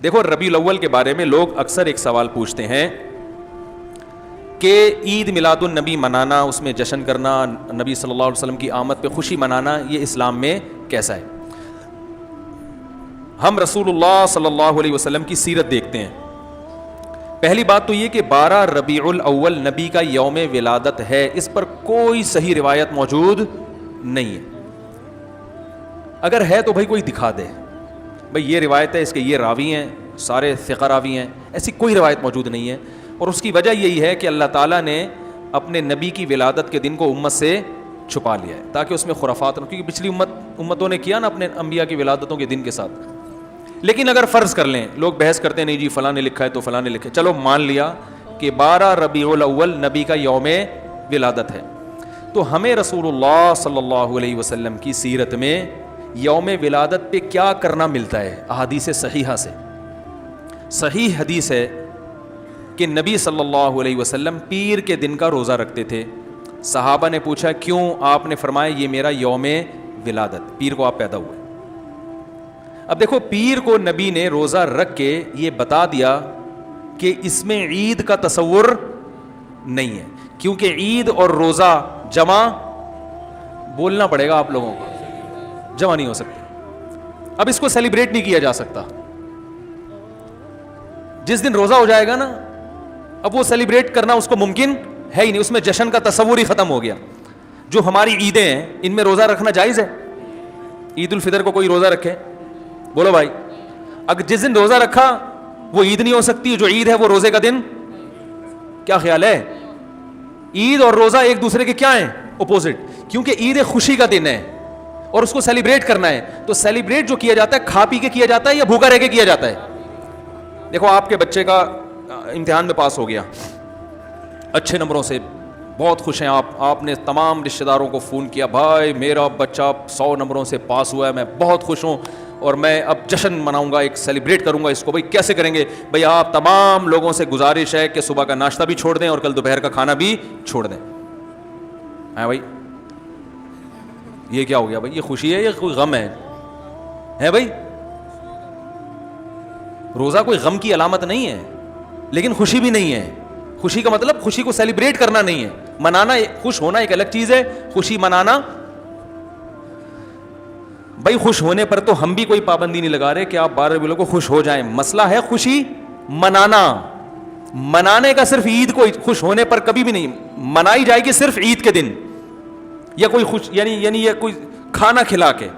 دیکھو ربیع الاول کے بارے میں لوگ اکثر ایک سوال پوچھتے ہیں کہ عید میلاد النبی منانا, اس میں جشن کرنا, نبی صلی اللہ علیہ وسلم کی آمد پہ خوشی منانا, یہ اسلام میں کیسا ہے؟ ہم رسول اللہ صلی اللہ علیہ وسلم کی سیرت دیکھتے ہیں. پہلی بات تو یہ کہ 12 ربیع الاول نبی کا یوم ولادت ہے, اس پر کوئی صحیح روایت موجود نہیں ہے. اگر ہے تو بھائی کوئی دکھا دے, بھائی یہ روایت ہے, اس کے یہ راوی ہیں, سارے ثقہ راوی ہیں. ایسی کوئی روایت موجود نہیں ہے, اور اس کی وجہ یہی ہے کہ اللہ تعالیٰ نے اپنے نبی کی ولادت کے دن کو امت سے چھپا لیا ہے تاکہ اس میں خرافات نہ, کیونکہ پچھلی امتوں نے کیا نا اپنے انبیاء کی ولادتوں کے دن کے ساتھ. لیکن اگر فرض کر لیں, لوگ بحث کرتے ہیں نہیں جی فلاں نے لکھا ہے تو فلاں نے لکھا ہے, چلو مان لیا کہ 12 ربیع الاول نبی کا یوم ولادت ہے, تو ہمیں رسول اللہ صلی اللہ علیہ وسلم کی سیرت میں یوم ولادت پہ کیا کرنا ملتا ہے؟ احادیث صحیحہ سے صحیح حدیث ہے کہ نبی صلی اللہ علیہ وسلم پیر کے دن کا روزہ رکھتے تھے. صحابہ نے پوچھا کیوں؟ آپ نے فرمایا یہ میرا یوم ولادت, پیر کو آپ پیدا ہوئے. اب دیکھو پیر کو نبی نے روزہ رکھ کے یہ بتا دیا کہ اس میں عید کا تصور نہیں ہے, کیونکہ عید اور روزہ جمع, بولنا پڑے گا آپ لوگوں کو, جمع نہیں ہو سکتے. اب اس کو سیلیبریٹ نہیں کیا جا سکتا. جس دن روزہ ہو جائے گا نا, اب وہ سیلیبریٹ کرنا اس کو ممکن ہے ہی نہیں, اس میں جشن کا تصور ہی ختم ہو گیا. جو ہماری عیدیں ہیں ان میں روزہ رکھنا جائز ہے؟ عید الفطر کو کوئی روزہ رکھے؟ بولو بھائی. اگر جس دن روزہ رکھا وہ عید نہیں ہو سکتی, جو عید ہے وہ روزے کا دن. کیا خیال ہے؟ عید اور روزہ ایک دوسرے کے کیا ہیں؟ اپوزٹ. کیونکہ عید ایک خوشی کا دن ہے اور اس کو سیلیبریٹ کرنا ہے, تو سیلیبریٹ جو کیا جاتا ہے کھا پی کے کیا جاتا ہے یا بھوکا رہ کے کیا جاتا ہے؟ دیکھو آپ کے بچے کا امتحان میں پاس ہو گیا اچھے نمبروں سے, بہت خوش ہیں آپ نے تمام رشتہ داروں کو فون کیا, بھائی میرا بچہ 100 نمبروں سے پاس ہوا ہے, میں بہت خوش ہوں اور میں اب جشن مناؤں گا, ایک سیلیبریٹ کروں گا اس کو. بھائی کیسے کریں گے؟ بھائی آپ تمام لوگوں سے گزارش ہے کہ صبح کا ناشتہ بھی چھوڑ دیں اور کل دوپہر کا کھانا بھی چھوڑ دیں. ہاں بھائی یہ کیا ہو گیا بھائی؟ یہ خوشی ہے یا کوئی غم ہے بھائی؟ روزہ کوئی غم کی علامت نہیں ہے, لیکن خوشی بھی نہیں ہے. خوشی کا مطلب خوشی کو سیلیبریٹ کرنا نہیں ہے, منانا. خوش ہونا ایک الگ چیز ہے, خوشی منانا. بھائی خوش ہونے پر تو ہم بھی کوئی پابندی نہیں لگا رہے کہ آپ 12 ربیع کو خوش ہو جائیں. مسئلہ ہے خوشی منانا. منانے کا صرف عید کو خوش ہونے پر کبھی بھی نہیں منائی جائے گی, صرف عید کے دن یا کوئی خوش یعنی یہ کوئی کھانا کھلا کے.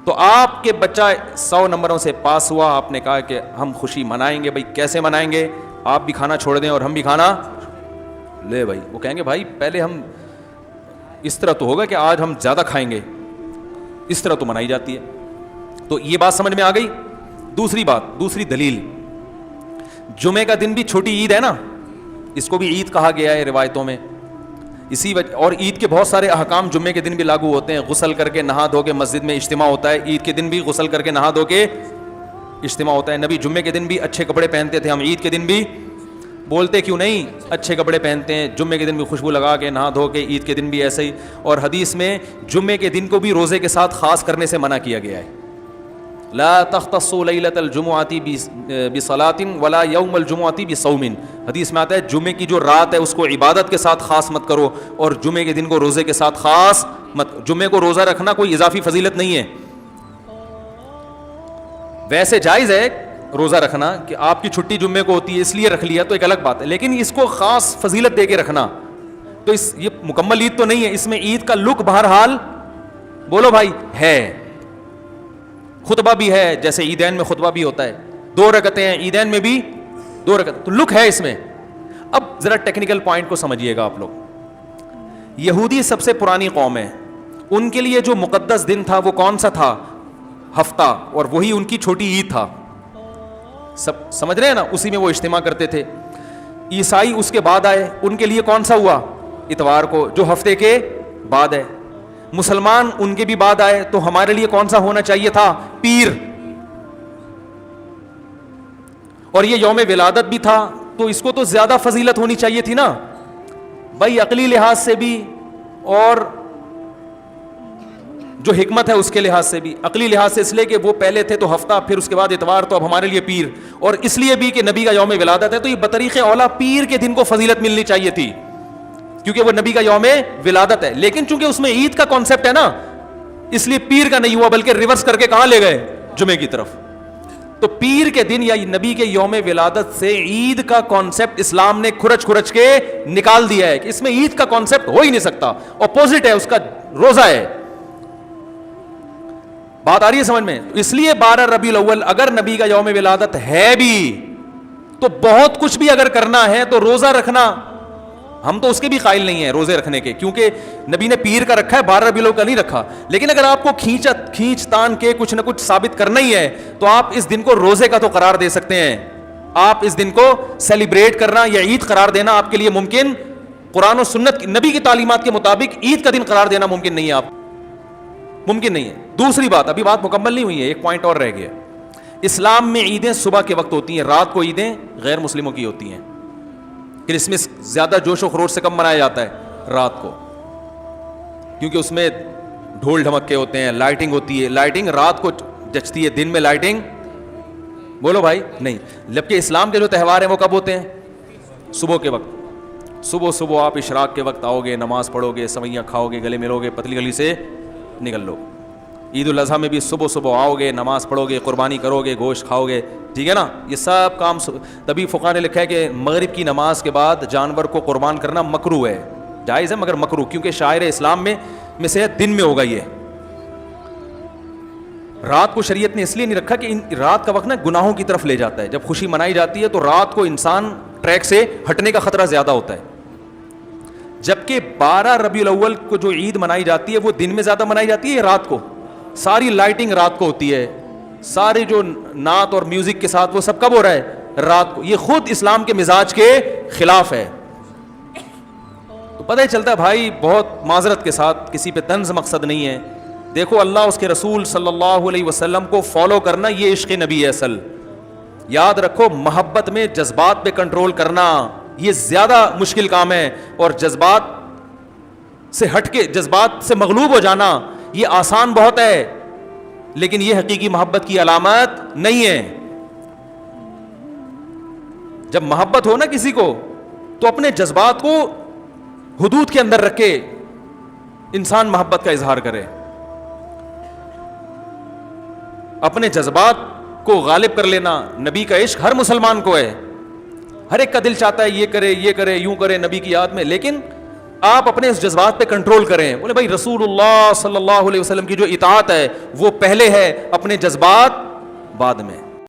تو آپ کے بچہ 100 نمبروں سے پاس ہوا, آپ نے کہا کہ ہم خوشی منائیں گے. بھائی کیسے منائیں گے؟ آپ بھی کھانا چھوڑ دیں اور ہم بھی کھانا لے. بھائی وہ کہیں گے بھائی پہلے ہم اس طرح تو ہوگا کہ آج ہم زیادہ کھائیں گے, اس طرح تو منائی جاتی ہے. تو یہ بات سمجھ میں آ گئی. دوسری بات, دوسری دلیل, جمعے کا دن بھی چھوٹی عید ہے نا, اس کو بھی عید کہا گیا ہے روایتوں میں. اسی وجہ, اور عید کے بہت سارے احکام جمعے کے دن بھی لاگو ہوتے ہیں. غسل کر کے نہا دھو کے مسجد میں اجتماع ہوتا ہے, عید کے دن بھی غسل کر کے نہا دھو کے اجتماع ہوتا ہے. نبی جمعے کے دن بھی اچھے کپڑے پہنتے تھے, ہم عید کے دن بھی بولتے کیوں نہیں اچھے کپڑے پہنتے ہیں, جمعے کے دن بھی خوشبو لگا کے نہا دھو کے, عید کے دن بھی ایسے ہی. اور حدیث میں جمعے کے دن کو بھی روزے کے ساتھ خاص کرنے سے منع کیا گیا ہے. لا تختصوا لیلۃ الجمعۃ بصلاۃ ولا یوم الجمعۃ بصوم. حدیث میں آتا ہے جمعے کی جو رات ہے اس کو عبادت کے ساتھ خاص مت کرو, اور جمعے کے دن کو روزے کے ساتھ خاص مت. جمعے کو روزہ رکھنا کوئی اضافی فضیلت نہیں ہے. ویسے جائز ہے روزہ رکھنا کہ آپ کی چھٹی جمعے کو ہوتی ہے اس لیے رکھ لیا, تو ایک الگ بات ہے. لیکن اس کو خاص فضیلت دے کے رکھنا, تو یہ مکمل عید تو نہیں ہے. اس میں عید کا لک بہرحال بولو بھائی ہے. خطبہ بھی ہے, جیسے عیدین میں خطبہ بھی ہوتا ہے, 2 رکعتیں ہیں عیدین میں بھی 2 رکعت, تو لک ہے اس میں. اب ذرا ٹیکنیکل پوائنٹ کو سمجھیے گا آپ لوگ. یہودی سب سے پرانی قوم ہے, ان کے لیے جو مقدس دن تھا وہ کون سا تھا؟ ہفتہ, اور وہی ان کی چھوٹی عید تھا. سب سمجھ رہے ہیں نا, اسی میں وہ اجتماع کرتے تھے. عیسائی اس کے بعد آئے, ان کے لیے کون سا ہوا؟ اتوار کو, جو ہفتے کے بعد ہے. مسلمان ان کے بھی بعد آئے, تو ہمارے لیے کون سا ہونا چاہیے تھا؟ پیر. اور یہ یوم ولادت بھی تھا, تو اس کو تو زیادہ فضیلت ہونی چاہیے تھی نا بھائی, عقلی لحاظ سے بھی اور جو حکمت ہے اس کے لحاظ سے بھی, عقلی لحاظ سے اس لیے کہ وہ پہلے تھے تو ہفتہ, پھر اس کے بعد اتوار, تو اب ہمارے لیے پیر, اور اس لیے بھی کہ نبی کا یوم ولادت ہے, تو یہ بطریق اولا پیر کے دن کو فضیلت ملنی چاہیے تھی کیونکہ وہ نبی کا یوم ولادت ہے. لیکن چونکہ اس میں عید کا کانسیپٹ ہے نا, اس لیے پیر کا نہیں ہوا بلکہ ریورس کر کے کہاں لے گئے, جمعے کی طرف. تو پیر کے دن یا نبی کے یوم ولادت سے عید کا کانسیپٹ اسلام نے کھرچ کے نکال دیا ہے کہ اس میں عید کا کانسیپٹ ہو ہی نہیں سکتا, اپوزٹ ہے اس کا, روزہ ہے. بات آ رہی ہے سمجھ میں؟ اس لیے 12 ربیع الاول اگر نبی کا یوم ولادت ہے بھی تو بہت کچھ بھی اگر کرنا ہے تو روزہ رکھنا, ہم تو اس کے بھی قائل نہیں ہیں روزے رکھنے کے, کیونکہ نبی نے پیر کا رکھا ہے, 12 ربیع الاول کا نہیں رکھا. لیکن اگر آپ کو کھینچ تان کے کچھ نہ کچھ ثابت کرنا ہی ہے تو آپ اس دن کو روزے کا تو قرار دے سکتے ہیں. آپ اس دن کو سیلیبریٹ کرنا یا عید قرار دینا آپ کے لیے ممکن, قرآن و سنت نبی کی تعلیمات کے مطابق عید کا دن قرار دینا ممکن نہیں ہے, آپ ممکن نہیں ہے. دوسری بات, ابھی بات مکمل نہیں ہوئی ہے, ایک پوائنٹ اور رہ گیا. اسلام میں عیدیں صبح کے وقت ہوتی ہیں, رات کو عیدیں غیر مسلموں کی ہوتی ہیں. کرسمس زیادہ جوش و خروش سے کم منایا جاتا ہے رات کو, کیونکہ اس میں ڈھول ڈھمکے ہوتے ہیں, لائٹنگ ہوتی ہے. لائٹنگ رات کو جچتی ہے, دن میں لائٹنگ بولو بھائی نہیں. جبکہ اسلام کے جو تہوار ہیں وہ کب ہوتے ہیں؟ صبح کے وقت. صبح آپ اشراق کے وقت آؤ گے, نماز پڑھو گے, سوئیاں کھاؤ گے, گلے ملو گے, پتلی گلی سے نکل لو. عید الاضحیٰ میں بھی صبح آؤ گے, نماز پڑھو گے, قربانی کرو گے, گوشت کھاؤ گے, ٹھیک ہے نا. یہ سب کام تبھی فقہا نے لکھا ہے کہ مغرب کی نماز کے بعد جانور کو قربان کرنا مکروہ ہے, جائز ہے مگر مکروہ, کیونکہ شاعر اسلام میں سے دن میں ہوگا. یہ رات کو شریعت نے اس لیے نہیں رکھا کہ رات کا وقت نا گناہوں کی طرف لے جاتا ہے. جب خوشی منائی جاتی ہے تو رات کو انسان ٹریک سے ہٹنے کا خطرہ زیادہ ہوتا ہے. جبکہ 12 ربیع الاول کو جو عید منائی جاتی ہے وہ دن میں زیادہ منائی جاتی ہے یا رات کو؟ ساری لائٹنگ رات کو ہوتی ہے, سارے جو نعت اور میوزک کے ساتھ وہ سب کب ہو رہا ہے؟ رات کو. یہ خود اسلام کے مزاج کے خلاف ہے. تو پتہ ہی چلتا ہے بھائی, بہت معذرت کے ساتھ, کسی پہ طنز مقصد نہیں ہے. دیکھو اللہ اس کے رسول صلی اللہ علیہ وسلم کو فالو کرنا یہ عشق نبی ہے اصل. یاد رکھو, محبت میں جذبات پہ کنٹرول کرنا یہ زیادہ مشکل کام ہے, اور جذبات سے ہٹ کے, جذبات سے مغلوب ہو جانا یہ آسان بہت ہے, لیکن یہ حقیقی محبت کی علامت نہیں ہے. جب محبت ہو نا کسی کو تو اپنے جذبات کو حدود کے اندر رکھ کے انسان محبت کا اظہار کرے. اپنے جذبات کو غالب کر لینا, نبی کا عشق ہر مسلمان کو ہے, ہر ایک کا دل چاہتا ہے یہ کرے یوں کرے نبی کی یاد میں, لیکن آپ اپنے اس جذبات پہ کنٹرول کریں. بولے بھائی رسول اللہ صلی اللہ علیہ وسلم کی جو اطاعت ہے وہ پہلے ہے, اپنے جذبات بعد میں.